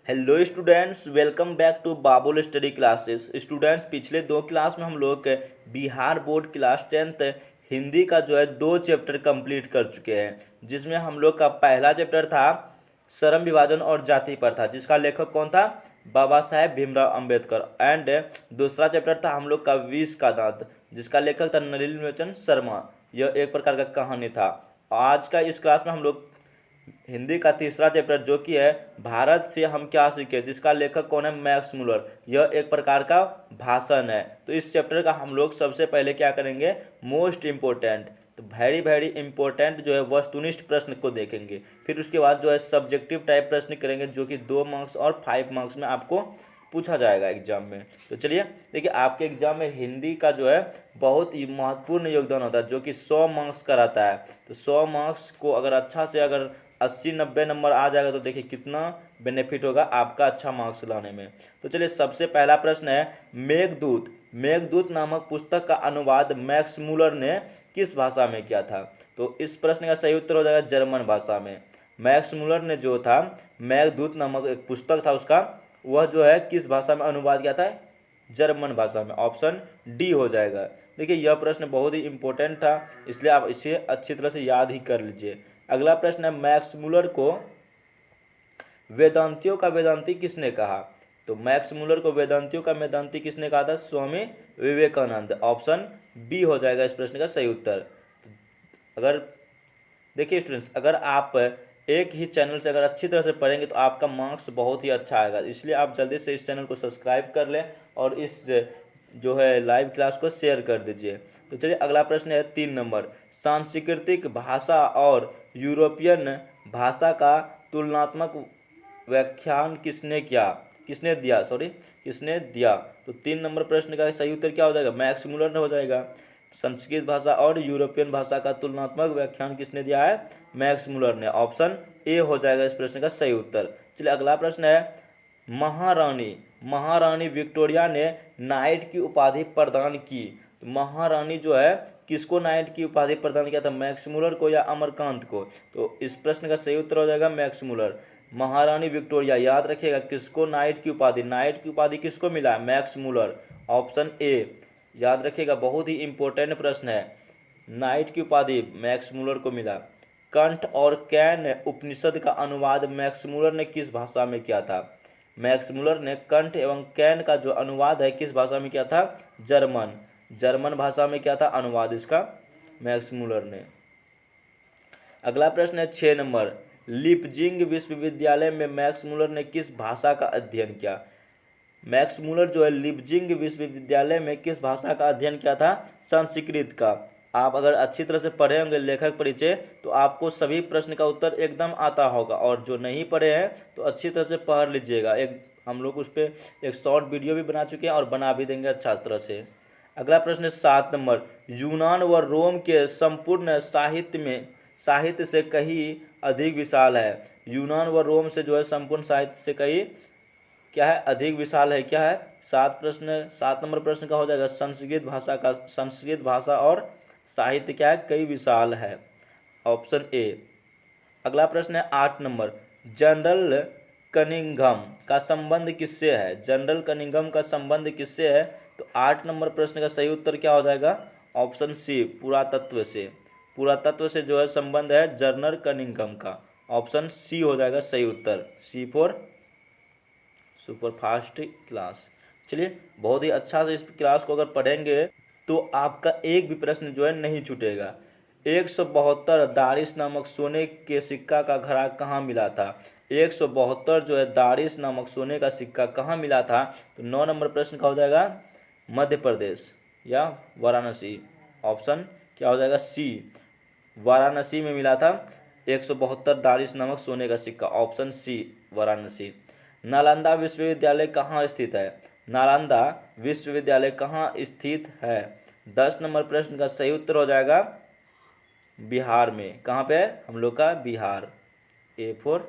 Hello students, welcome back to Babul study classes. Students, पिछले दो class में हम लोग के Bihar board class 10th Hindi का जो है 2 चैप्टर कंप्लीट कर चुके हैं, जिसमें हम लोग का पहला चैप्टर था श्रम विभाजन और जाति प्रथा, जिसका लेखक कौन था? बाबा साहेब भीमराव अंबेडकर। एंड दूसरा चैप्टर था हम लोग का विष का दांत, जिसका लेखक था नलिनी शर्मा। यह एक प्रकार का कहानी था। आज का इस क्लास में हम लोग हिंदी का तीसरा चैप्टर जो कि है भारत से हम क्या सीखे, जिसका लेखक कौन है? Max Muller. यह एक प्रकार का भाषण है। तो इस चैप्टर का हम लोग सबसे पहले क्या करेंगे? मोस्ट इम्पोर्टेंट, तो वेरी वेरी इंपॉर्टेंट जो है वस्तुनिष्ठ प्रश्न को देखेंगे। फिर उसके बाद जो है सब्जेक्टिव टाइप प्रश्न करेंगे, जो कि 2 मार्क्स और 5 मार्क्स में आपको पूछा जाएगा एग्जाम में। तो चलिए देखिए, आपके एग्जाम में हिंदी का जो है बहुत ही महत्वपूर्ण योगदान होता है, जो कि 100 मार्क्स का रहता है। तो 100 मार्क्स को अगर अच्छा से अगर 80-90 नंबर आ जाएगा तो देखिए कितना बेनिफिट होगा आपका अच्छा मार्क्स लाने में। तो चलिए, सबसे पहला प्रश्न है मेघदूत। मेघदूत नामक पुस्तक का अनुवाद मैक्स मुलर ने किस भाषा में किया था? तो इस प्रश्न का सही उत्तर हो जाएगा जर्मन भाषा में। मैक्स मुलर ने जो था मेघदूत नामक एक पुस्तक था उसका, वह जो है किस भाषा में अनुवाद किया था? जर्मन भाषा में। ऑप्शन डी हो जाएगा। देखिए, यह प्रश्न बहुत ही इंपॉर्टेंट था, इसलिए आप इसे अच्छी तरह से याद ही कर लीजिए। अगला प्रश्न है मैक्स मुलर को वेदांतियों का वेदांती किसने कहा? तो मैक्स मुलर को वेदांतियों का वेदांती किसने कहा था? स्वामी विवेकानंद। ऑप्शन बी हो जाएगा इस प्रश्न का सही उत्तर। अगर देखिए स्टूडेंट्स, अगर आप एक ही चैनल से अगर अच्छी तरह से पढ़ेंगे तो आपका मार्क्स बहुत ही अच्छा आएगा, इसलिए आप जल्दी से इस चैनल को सब्सक्राइब कर लें और इस जो है लाइव क्लास को शेयर कर दीजिए। तो चलिए, अगला प्रश्न है 3 नंबर। सांस्कृतिक भाषा और यूरोपियन भाषा का तुलनात्मक व्याख्यान किसने दिया? तो 3 नंबर प्रश्न का सही उत्तर क्या हो जाएगा? मैक्स मुलर हो जाएगा। संस्कृत भाषा और यूरोपियन भाषा का तुलनात्मक व्याख्यान किसने दिया है? मैक्स मुलर ने। ऑप्शन ए हो जाएगा इस प्रश्न का सही उत्तर। चलिए, अगला प्रश्न है महारानी विक्टोरिया ने नाइट की उपाधि प्रदान की। तो महारानी जो है किसको नाइट की उपाधि प्रदान किया था? मैक्स मुलर को या अमरकांत को? तो इस प्रश्न का सही उत्तर हो जाएगा मैक्स मुलर। महारानी विक्टोरिया, याद रखिएगा, किसको नाइट की उपाधि किसको मिला? Max Muller. ऑप्शन ए याद रखिएगा, बहुत ही इंपॉर्टेंट प्रश्न है। नाइट की उपाधि मैक्स मुलर को मिला। कंठ और कैन उपनिषद का अनुवाद मैक्स मुलर ने किस भाषा में किया था? मैक्स मुलर ने कंठ एवं कैन का जो अनुवाद है किस भाषा में किया था? जर्मन भाषा में किया था अनुवाद इसका मैक्स मुलर ने। अगला प्रश्न है 6 नंबर। लिपजिंग विश्वविद्यालय में मैक्स मुलर ने किस भाषा का अध्ययन किया? मैक्स मुलर जो है लिपजिंग विश्वविद्यालय में किस भाषा का अध्ययन किया था? संस्कृत का। आप अगर अच्छी तरह से पढ़े होंगे लेखक परिचय तो आपको सभी प्रश्न का उत्तर एकदम आता होगा, और जो नहीं पढ़े हैं तो अच्छी तरह से पढ़ लीजिएगा। हम लोग उस पर एक शॉर्ट वीडियो भी बना चुके हैं और बना भी देंगे अच्छा तरह से। अगला प्रश्न है 7 नंबर। यूनान व रोम के संपूर्ण साहित्य से कहीं अधिक विशाल है। यूनान व रोम से जो है संपूर्ण साहित्य से कहीं क्या है? अधिक विशाल है। क्या है? 7 नंबर प्रश्न का हो जाएगा संस्कृत भाषा और साहित्य क्या है? कई विशाल है। Option A. अगला प्रश्न है 8 नंबर। जनरल कनिंघम का संबंध किससे है? जनरल कनिंघम का संबंध किससे है? तो 8 नंबर प्रश्न का सही उत्तर क्या हो जाएगा? ऑप्शन सी, पुरातत्व से जो है संबंध है जनरल कनिंघम का। ऑप्शन सी हो जाएगा सही उत्तर। सी फॉर सुपर फास्ट क्लास। चलिए, बहुत ही अच्छा से इस क्लास को अगर पढ़ेंगे तो आपका एक भी प्रश्न जो है नहीं छूटेगा। 172 दारिस नामक सोने के सिक्का का घड़ा कहाँ मिला था? 172 जो है दारिस नामक सोने का सिक्का कहाँ मिला था? तो 9 नंबर प्रश्न का हो जाएगा मध्य प्रदेश या वाराणसी। ऑप्शन क्या हो जाएगा? सी, वाराणसी में मिला था 172 दारिस नामक सोने का सिक्का। Option C, Varanasi. नालंदा विश्वविद्यालय कहाँ स्थित है? नालंदा विश्वविद्यालय कहाँ स्थित है? 10 नंबर प्रश्न का सही उत्तर हो जाएगा बिहार में। कहाँ पे है हम लोग का? बिहार। ए फोर।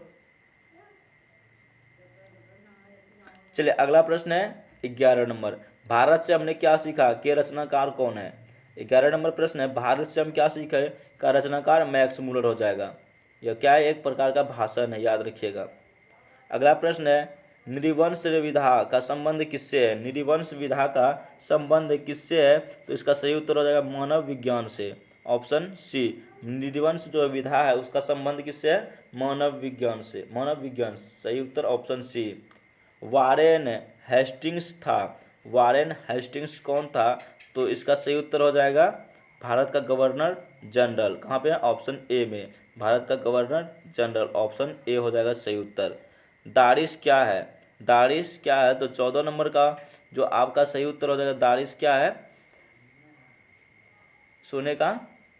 चलिए, अगला प्रश्न है 11 नंबर। भारत से हमने क्या सीखा के रचनाकार कौन है? 11 नंबर प्रश्न है भारत से हम क्या सीखे का रचनाकार मैक्स मुलर हो जाएगा। यह क्या है? एक प्रकार का भाषण है, याद रखिएगा। अगला प्रश्न है नृवंश विधा का संबंध किससे है? नृवंश विधा का संबंध किससे है? तो इसका सही उत्तर हो जाएगा मानव विज्ञान से, ऑप्शन सी। नृवंश जो विधा है उसका संबंध किससे है? मानव विज्ञान से, मानव विज्ञान, सही उत्तर ऑप्शन सी। वारेन हेस्टिंग्स था, वारेन हेस्टिंग्स कौन था? तो इसका सही उत्तर हो जाएगा भारत का गवर्नर जनरल। कहाँ पे है? ऑप्शन ए में, भारत का गवर्नर जनरल, ऑप्शन ए हो जाएगा सही उत्तर। दारिश क्या है? दारिश क्या है? तो 14 नंबर का जो आपका सही उत्तर हो जाएगा, दारिश क्या है? सोने का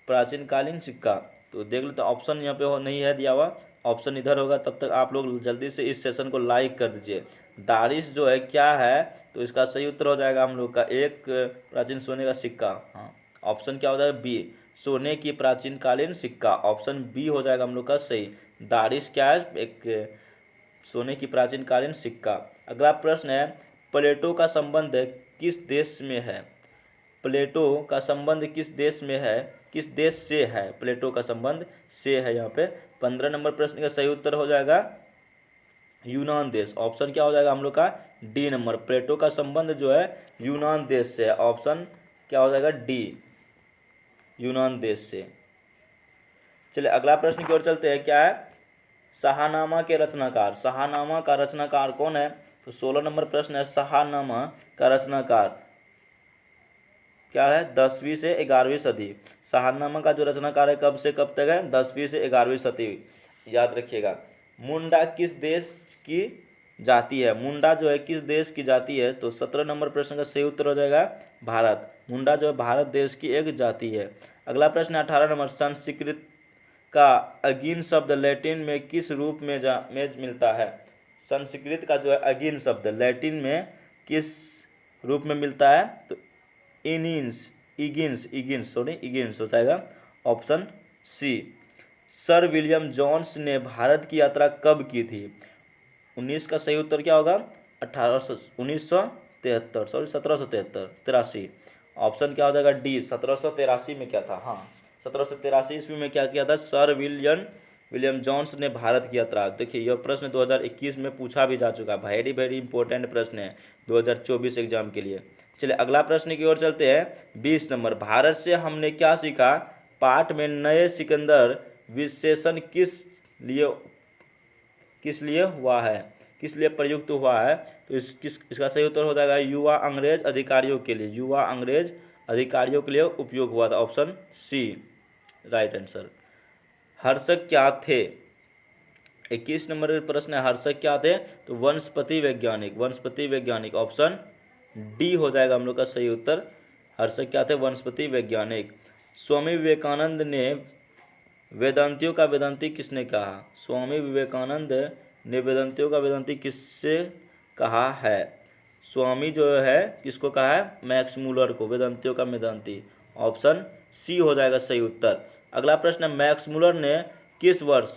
प्राचीन कालीन सिक्का। तो देख लो, तो ऑप्शन यहाँ पे नहीं है दिया हुआ, ऑप्शन इधर होगा। तब तक आप लोग जल्दी से इस सेशन को लाइक कर दीजिए। दारिश जो है क्या है? तो इसका सही उत्तर हो जाएगा हम लोग का एक प्राचीन सोने का सिक्का। हाँ, ऑप्शन क्या हो जाएगा? बी, सोने की प्राचीन कालीन सिक्का, ऑप्शन बी हो जाएगा हम लोग का सही। दारिश क्या है? एक सोने की प्राचीन कालीन सिक्का। अगला प्रश्न है, प्लेटो का संबंध किस देश में है? प्लेटो का संबंध किस देश में है? किस देश से है? प्लेटो का संबंध से है यहाँ पे। 15 नंबर प्रश्न का सही उत्तर हो जाएगा यूनान देश, ऑप्शन क्या हो जाएगा हम लोग का? D number. प्लेटो का संबंध जो है यूनान देश से है, ऑप्शन क्या हो जाएगा? डी, यूनान देश से। चलिए अगला प्रश्न की ओर चलते हैं। क्या है? शाहनामा के रचनाकार, शाहनामा का रचनाकार कौन है? तो 16 नंबर प्रश्न है, शाहनामा का रचनाकार क्या है? 10वीं से 11वीं सदी। शाहनामा का जो रचनाकार है कब से कब तक है? 10वीं से 11वीं सदी, याद रखिएगा। मुंडा किस देश की जाति है? मुंडा जो है किस देश की जाति है? तो 17 नंबर प्रश्न का सही उत्तर हो जाएगा भारत। मुंडा जो है भारत देश की एक जाति है। अगला प्रश्न 18 नंबर, संस्कृत का अगीन शब्द लैटिन में किस रूप में मिलता है? संस्कृत का जो है अगीन शब्द लैटिन में किस रूप में मिलता है? तो इगिन्स हो जाएगा, option C. Sir William Jones ने भारत की यात्रा कब की थी? 19 का सही उत्तर क्या होगा? 1783, ऑप्शन क्या हो जाएगा? डी, 1783 में क्या था? हाँ, 1783 ईस्वी में क्या किया था? सर विलियम जोन्स ने भारत की यात्रा। देखिए यह प्रश्न 2021 में पूछा भी जा चुका है, वेरी वेरी इंपॉर्टेंट प्रश्न है 2024 एग्जाम के लिए। चलिए अगला प्रश्न की ओर चलते हैं। 20 नंबर, भारत से हमने क्या सीखा पाठ में नए सिकंदर विशेषण किस लिए हुआ है? किस लिए प्रयुक्त हुआ है? तो इसका सही उत्तर हो जाएगा युवा अंग्रेज अधिकारियों के लिए, युवा अंग्रेज अधिकारियों के लिए उपयोग हुआ था, ऑप्शन सी राइट आंसर। हर्षक क्या थे? 21 नंबर प्रश्न है, हर्षक क्या थे? तो वनस्पति वैज्ञानिक, ऑप्शन डी हो जाएगा हम लोग का सही उत्तर। हर्षक क्या थे? वनस्पति वैज्ञानिक। स्वामी विवेकानंद ने वेदांतियों का वेदांती किसने कहा? स्वामी विवेकानंद ने वेदांतियों का वेदांती किससे कहा है? स्वामी जो है किसको कहा है? मैक्स मूलर को, वेदांतियों का वेदांती, ऑप्शन सी हो जाएगा सही उत्तर। अगला प्रश्न है, मैक्स मूलर ने किस वर्ष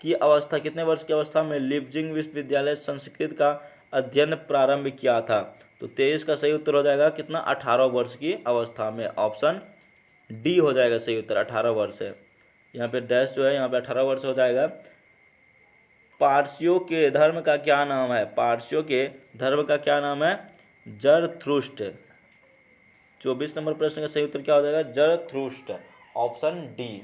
की अवस्था, कितने वर्ष की अवस्था में लिपजिंग विश्वविद्यालय संस्कृत का अध्ययन प्रारंभ किया था? तो 23 का सही उत्तर हो जाएगा कितना? 18 वर्ष की अवस्था में, ऑप्शन डी हो जाएगा सही उत्तर, 18 वर्ष है। यहाँ पे डैश जो है यहाँ पे 18 वर्ष हो जाएगा। पारसियों के धर्म का क्या नाम है? पारसियों के धर्म का क्या नाम है? जरथुष्ट्र। 24 नंबर प्रश्न का सही उत्तर क्या हो जाएगा? जरथुष्ट्र, ऑप्शन डी।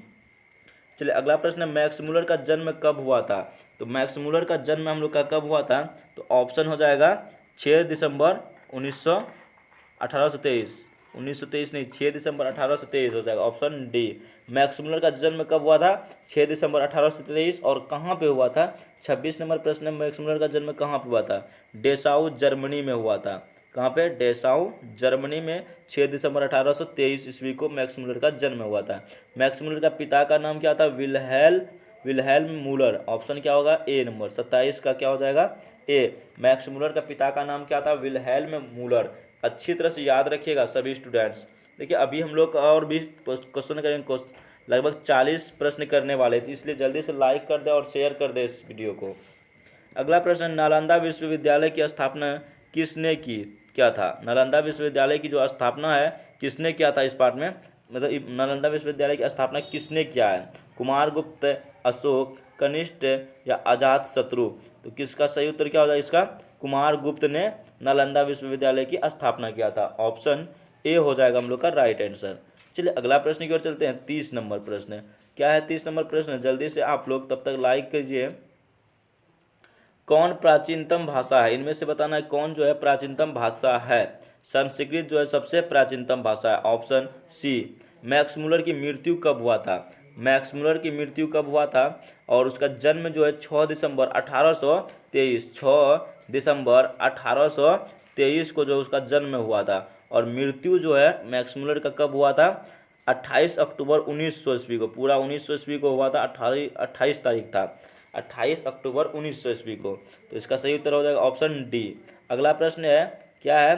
चलिए अगला प्रश्न है, मैक्स मूलर का जन्म कब हुआ था? तो मैक्स मूलर का जन्म हम लोग का कब हुआ था? तो ऑप्शन हो जाएगा 6 दिसंबर 1823 नहीं, 6 दिसंबर 1823 हो जाएगा, ऑप्शन डी। मैक्स मूलर का जन्म कब हुआ था? 6 दिसंबर 1823। और कहाँ पे हुआ था? 26 नंबर प्रश्न में, मैक्स मूलर का जन्म कहाँ पे हुआ था? डेसाउ जर्मनी में हुआ था। कहाँ पे? डेसाउ जर्मनी में 6 दिसंबर 1823 ईस्वी को मैक्स मूलर का जन्म हुआ था। मैक्स मूलर का पिता का नाम क्या था? विल्हेल्म मूलर, ऑप्शन क्या होगा? ए नंबर। 27 का क्या हो जाएगा? ए। मैक्स मूलर का पिता का नाम क्या था? Wilhelm Müller. अच्छी तरह से याद रखिएगा सभी स्टूडेंट्स। देखिए अभी हम लोग और भी क्वेश्चन करेंगे, लगभग 40 प्रश्न करने वाले थे, इसलिए जल्दी से लाइक कर दे और शेयर कर दे इस वीडियो को। अगला प्रश्न, नालंदा विश्वविद्यालय की स्थापना किसने की? क्या था? नालंदा विश्वविद्यालय की जो स्थापना है किसने किया था? इस पार्ट में मतलब नालंदा विश्वविद्यालय की स्थापना किसने किया है? कुमारगुप्त, अशोक, कनिष्ठ या अजात शत्रु? तो किसका सही उत्तर क्या हो जाएगा इसका? कुमार गुप्त ने नालंदा विश्वविद्यालय की स्थापना किया था। ऑप्शन ए हो जाएगा हम लोग का राइट आंसर। चलिए अगला प्रश्न की ओर चलते हैं। 30 नंबर प्रश्न क्या है? 30 नंबर प्रश्न जल्दी से आप लोग तब तक लाइक कीजिए। कौन प्राचीनतम भाषा है? इनमें से बताना है कौन जो है प्राचीनतम भाषा है। संस्कृत जो है सबसे प्राचीनतम भाषा है। Option C. मैक्स मूलर की मृत्यु कब हुआ था? मैक्स मूलर की मृत्यु कब हुआ था? और उसका जन्म जो है 6 दिसंबर 1823, 6 दिसंबर 1823 को जो उसका जन्म हुआ था। और मृत्यु जो है मैक्स मूलर का कब हुआ था? 28 अक्टूबर 1900 ईस्वी को। पूरा 1900 ईस्वी को हुआ था। 28 तारीख था, 28 अक्टूबर 1900 ईस्वी को। तो इसका सही उत्तर हो जाएगा ऑप्शन डी। अगला प्रश्न है क्या है?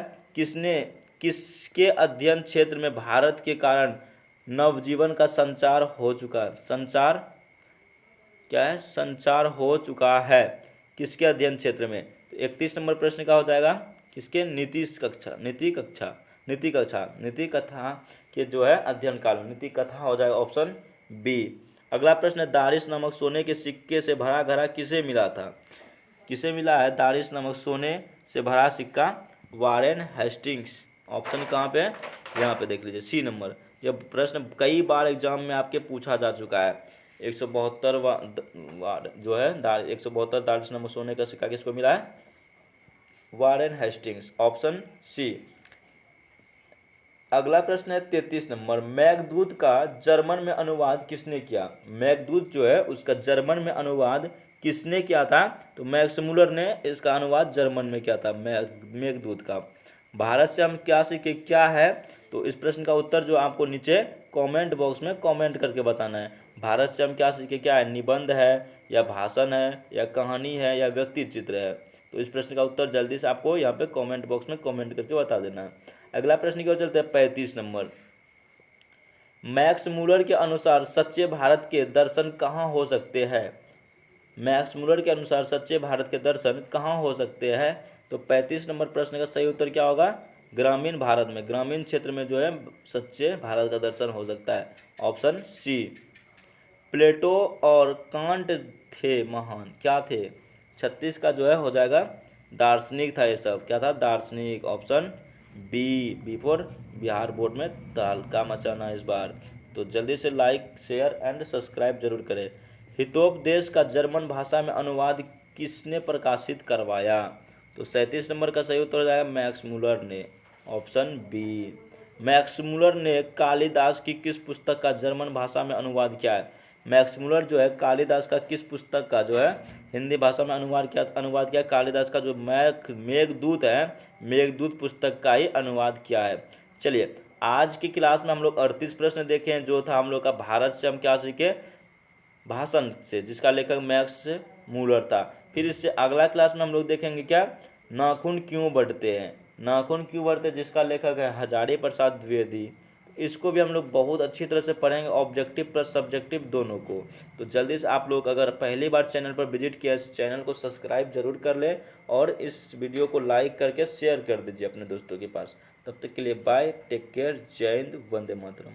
किसके अध्ययन क्षेत्र में भारत के कारण नवजीवन का संचार हो चुका है? संचार क्या है? संचार हो चुका है किसके अध्ययन क्षेत्र में? तो 31 नंबर प्रश्न का हो जाएगा किसके? नीति कथा के जो है अध्ययन काल में नीति कथा हो जाएगा ऑप्शन बी। अगला प्रश्न है दारिश नामक सोने के सिक्के से भरा घड़ा किसे मिला था? किसे मिला है दारिश नामक सोने से भरा सिक्का? Warren Hastings. ऑप्शन कहाँ पे? यहाँ पे देख लीजिए सी नंबर। यह प्रश्न कई बार एग्जाम में आपके पूछा जा चुका है। 172 जो है 172 दारिश नामक सोने का सिक्का किसको मिला है? Warren Hastings. Option C. अगला प्रश्न है 33 नंबर। मेघदूत का जर्मन में अनुवाद किसने किया? मेघदूत जो है उसका जर्मन में अनुवाद किसने किया था? तो मैक्स मूलर ने इसका अनुवाद जर्मन में किया था मेघदूत का। भारत से हम क्या सीखे क्या है? तो इस प्रश्न का उत्तर जो आपको नीचे कमेंट बॉक्स में कमेंट करके बताना है। भारत से हम क्या सीखे क्या है? निबंध है या भाषण है या कहानी है या व्यक्ति चित्र है? तो इस प्रश्न का उत्तर जल्दी से आपको यहाँ पे कमेंट बॉक्स में कमेंट करके बता देना है। अगला प्रश्न की ओर चलते हैं 35 नंबर। मैक्स मूलर के अनुसार सच्चे भारत के दर्शन कहाँ हो सकते हैं? मैक्स मूलर के अनुसार सच्चे भारत के दर्शन कहाँ हो सकते हैं? तो 35 नंबर प्रश्न का सही उत्तर क्या होगा? ग्रामीण भारत में, ग्रामीण क्षेत्र में जो है सच्चे भारत का दर्शन हो सकता है। Option C. प्लेटो और कांट थे महान, क्या थे? 36 का जो है हो जाएगा दार्शनिक था ये सब। क्या था? दार्शनिक। Option B for Bihar board में तहलका मचाना इस बार। तो जल्दी से लाइक शेयर एंड सब्सक्राइब जरूर करें। हितोपदेश का जर्मन भाषा में अनुवाद किसने प्रकाशित करवाया? तो 37 नंबर का सही उत्तर हो जाएगा मैक्स मूलर ने। Option B. मैक्स मूलर ने कालिदास की किस पुस्तक का जर्मन भाषा में अनुवाद किया है? मैक्स मूलर जो है कालिदास का किस पुस्तक का जो है हिंदी भाषा में अनुवाद किया? कालिदास का जो मेघदूत है, मेघदूत पुस्तक का ही अनुवाद किया है। चलिए आज की क्लास में हम लोग 38 प्रश्न देखे हैं, जो था हम लोग का भारत से हम क्या सीखे? भाषण से, जिसका लेखक मैक्स मूलर था। फिर इससे अगला क्लास में हम लोग देखेंगे क्या? नाखून क्यों बढ़ते हैं, नाखून क्यों बढ़ते हैं, जिसका लेखक है हजारी प्रसाद द्विवेदी। इसको भी हम लोग बहुत अच्छी तरह से पढ़ेंगे, ऑब्जेक्टिव प्लस सब्जेक्टिव दोनों को। तो जल्दी से आप लोग अगर पहली बार चैनल पर विजिट किया, इस चैनल को सब्सक्राइब जरूर कर ले और इस वीडियो को लाइक करके शेयर कर दीजिए अपने दोस्तों के पास। तब तक के लिए बाय, टेक केयर, जय हिंद, वंदे मातरम।